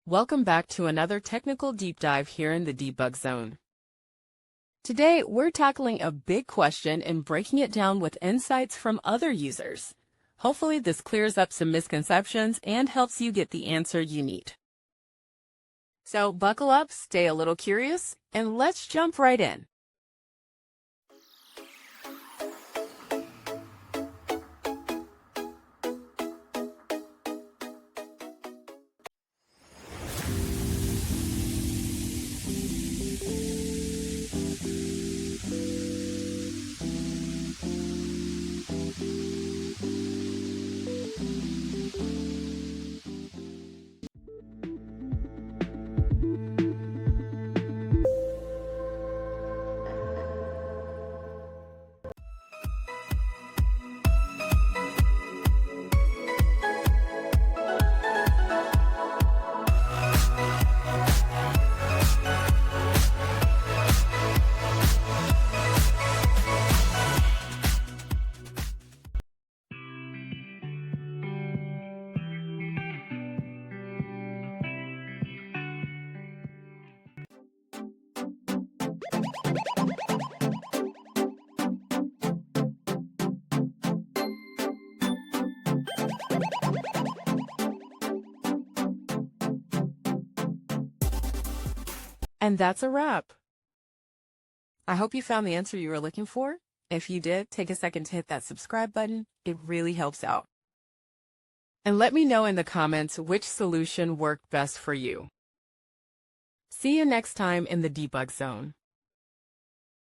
Welcome back to another technical deep dive here in the debug zone. Today, we're tackling a big question and breaking it down with insights from other users. Hopefully, this clears up some misconceptions and helps you get the answer you need. So buckle up, stay a little curious, and let's jump right in. And that's a wrap. I hope you found the answer you were looking for. If you did, take a second to hit that subscribe button. It really helps out. And let me know in the comments which solution worked best for you. See you next time in the debug zone.